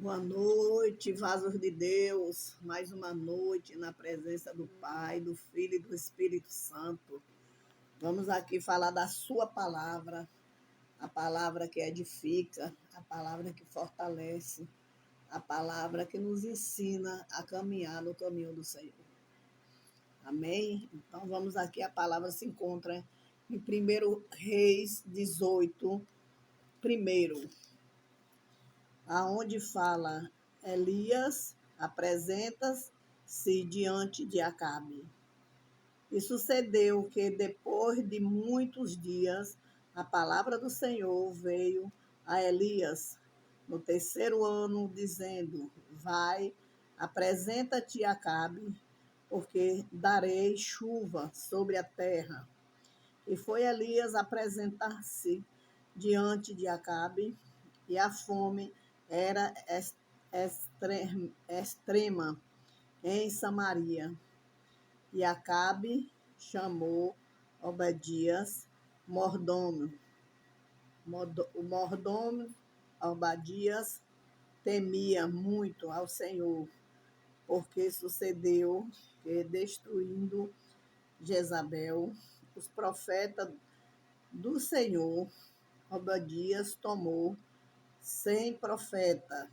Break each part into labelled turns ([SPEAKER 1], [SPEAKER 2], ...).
[SPEAKER 1] Boa noite, vasos de Deus. Mais uma noite na presença do Pai, do Filho e do Espírito Santo. Vamos aqui falar da Sua palavra, a palavra que edifica, a palavra que fortalece, a palavra que nos ensina a caminhar no caminho do Senhor. Amém? Então vamos aqui, a palavra se encontra em 1 Reis 18, primeiro, aonde fala: Elias apresenta-se diante de Acabe. E sucedeu que, depois de muitos dias, a palavra do Senhor veio a Elias no terceiro ano, dizendo: Vai, apresenta-te a Acabe, porque darei chuva sobre a terra. E foi Elias apresentar-se diante de Acabe, e a fome era extrema em Samaria. E Acabe chamou Obadias, mordomo. O mordomo Obadias temia muito ao Senhor, porque sucedeu que, destruindo Jezabel, os profetas do Senhor, Obadias tomou 100 profetas,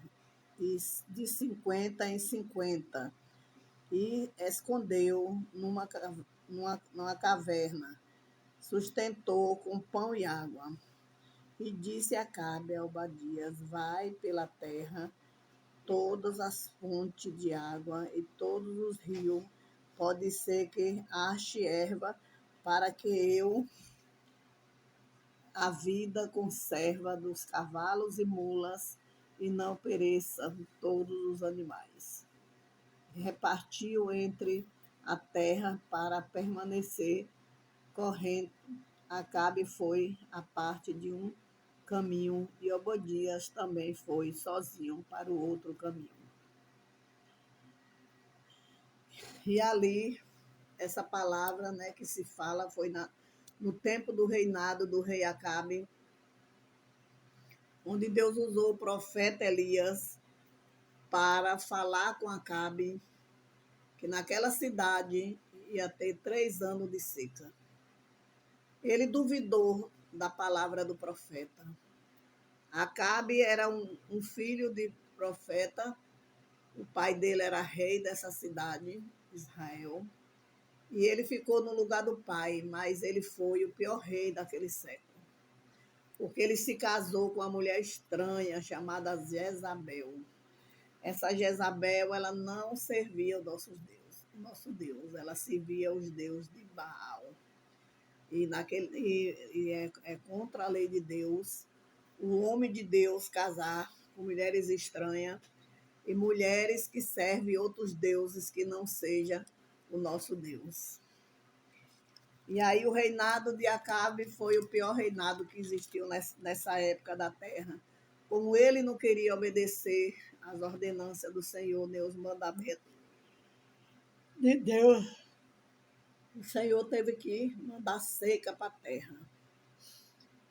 [SPEAKER 1] de 50 em 50, e escondeu numa caverna, sustentou com pão e água. E disse a Acabe a Obadias: Vai pela terra, todas as fontes de água e todos os rios, pode ser que ache erva, para que eu a vida conserva dos cavalos e mulas, e não pereçam todos os animais. Repartiu entre a terra para permanecer corrente. Acabe foi a parte de um caminho, e Obadias também foi sozinho para o outro caminho. E ali, essa palavra, né, que se fala, foi no tempo do reinado do rei Acabe, onde Deus usou o profeta Elias para falar com Acabe que naquela cidade ia ter 3 anos de seca. Ele duvidou da palavra do profeta. Acabe era um filho de profeta, o pai dele era rei dessa cidade, Israel, e ele ficou no lugar do pai, mas ele foi o pior rei daquele século, porque ele se casou com uma mulher estranha chamada Jezabel. Essa Jezabel, ela não servia o nosso Deus, ela servia os deuses de Baal. É contra a lei de Deus o homem de Deus casar com mulheres estranhas e mulheres que servem outros deuses que não seja o nosso Deus. E aí o reinado de Acabe foi o pior reinado que existiu nessa época da terra. Como ele não queria obedecer às ordenanças do Senhor, nem os mandamentos de Deus, o Senhor teve que mandar seca para a terra.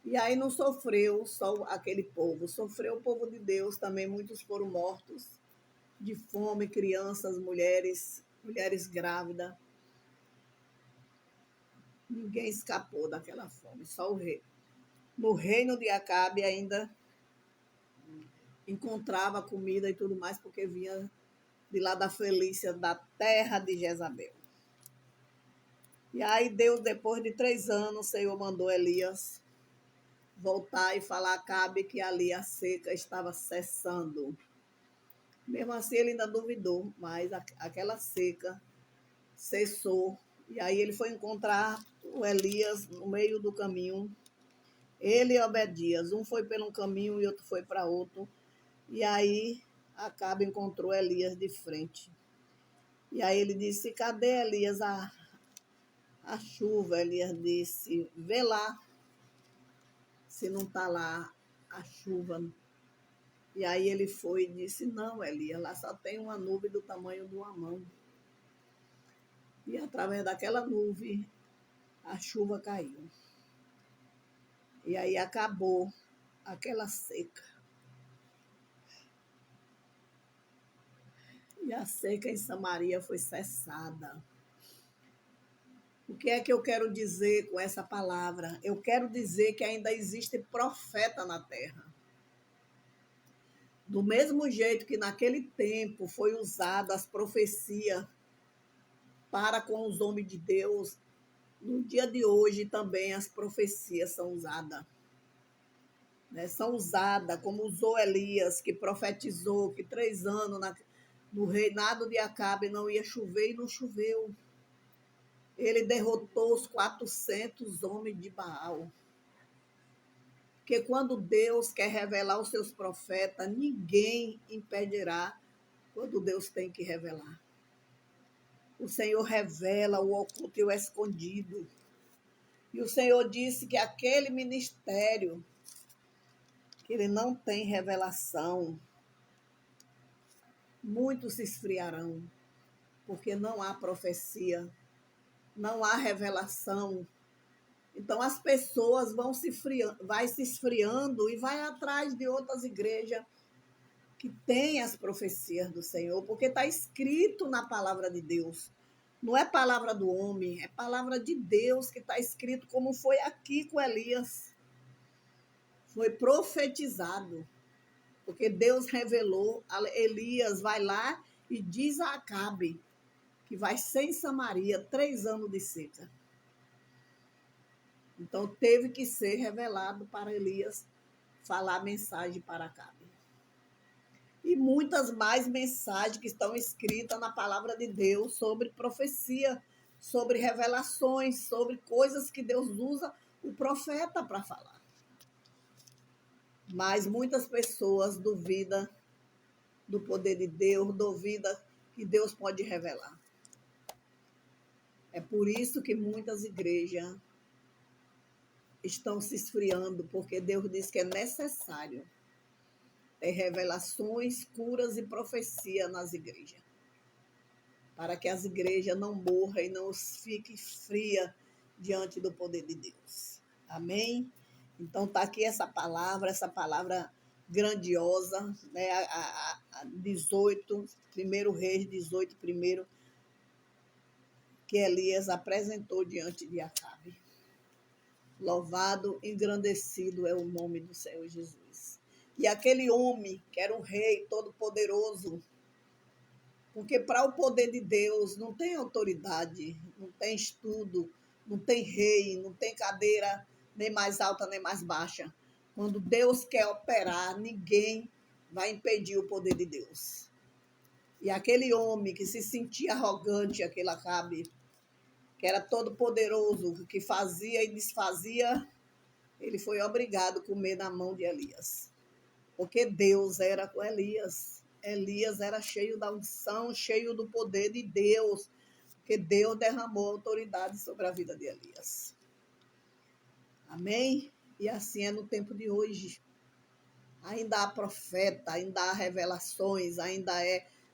[SPEAKER 1] E aí não sofreu só aquele povo, sofreu o povo de Deus também. Muitos foram mortos de fome, crianças, mulheres grávidas. Ninguém escapou daquela fome, só o rei. No reino de Acabe ainda encontrava comida e tudo mais, porque vinha de lá da Felícia, da terra de Jezabel. E aí Deus, depois de 3 anos, o Senhor mandou Elias voltar e falar a Acabe que ali a seca estava cessando. Mesmo assim, ele ainda duvidou, mas aquela seca cessou. E aí ele foi encontrar o Elias no meio do caminho. Ele e Obadias, um foi pelo caminho e outro foi para outro. E aí Acabe encontrou Elias de frente. E aí ele disse: Cadê Elias? A chuva. Elias disse: Vê lá se não está lá a chuva. E aí ele foi e disse: Não, Elias, lá só tem uma nuvem do tamanho de uma mão. E através daquela nuvem a chuva caiu. E aí acabou aquela seca. e a seca em Samaria foi cessada. O que é que eu quero dizer com essa palavra? Eu quero dizer que ainda existe profeta na terra. Do mesmo jeito que naquele tempo foi usada as profecias para com os homens de Deus, no dia de hoje também as profecias são usadas. Né? São usadas, como usou Elias, que profetizou que 3 anos no reinado de Acabe não ia chover e não choveu. Ele derrotou os 400 homens de Baal. Porque quando Deus quer revelar os seus profetas, ninguém impedirá quando Deus tem que revelar. O Senhor revela o oculto e o escondido. E o Senhor disse que aquele ministério, que ele não tem revelação, muitos se esfriarão, porque não há profecia, não há revelação. Então as pessoas vai se esfriando e vai atrás de outras igrejas que têm as profecias do Senhor, porque está escrito na palavra de Deus. Não é palavra do homem, é palavra de Deus que está escrito, como foi aqui com Elias. Foi profetizado, porque Deus revelou, Elias vai lá e diz a Acabe que vai ser em Samaria 3 anos de seca. Então teve que ser revelado para Elias falar a mensagem para Acabe. E muitas mais mensagens que estão escritas na palavra de Deus sobre profecia, sobre revelações, sobre coisas que Deus usa o profeta para falar. Mas muitas pessoas duvidam do poder de Deus, duvidam que Deus pode revelar. É por isso que muitas igrejas estão se esfriando, porque Deus diz que é necessário ter revelações, curas e profecia nas igrejas, para que as igrejas não morram e não fiquem frias diante do poder de Deus. Amém? Então está aqui essa palavra grandiosa, né? A 18, 1 Reis 18, primeiro, que Elias apresentou diante de Acabe. Louvado, engrandecido é o nome do Senhor Jesus. E aquele homem, que era um rei todo-poderoso, porque para o poder de Deus não tem autoridade, não tem estudo, não tem rei, não tem cadeira nem mais alta nem mais baixa. Quando Deus quer operar, ninguém vai impedir o poder de Deus. E aquele homem que se sentia arrogante, aquele Acabe, que era todo poderoso, que fazia e desfazia, ele foi obrigado a comer na mão de Elias. Porque Deus era com Elias. Elias era cheio da unção, cheio do poder de Deus, porque Deus derramou autoridade sobre a vida de Elias. Amém? E assim é no tempo de hoje. Ainda há profeta, ainda há revelações, ainda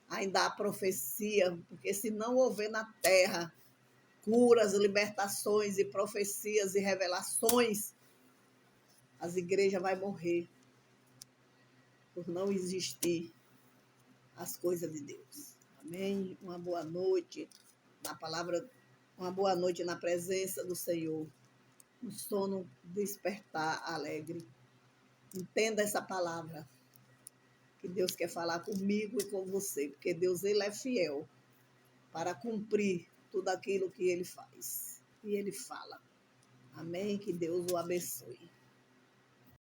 [SPEAKER 1] há profecia, porque se não houver na terra curas, libertações e profecias e revelações, as igrejas vão morrer por não existir as coisas de Deus. Amém? Uma boa noite na palavra, uma boa noite na presença do Senhor. Um sono despertar alegre. Entenda essa palavra que Deus quer falar comigo e com você, porque Deus ele é fiel para cumprir tudo aquilo que ele faz e ele fala. Amém? Que Deus o abençoe.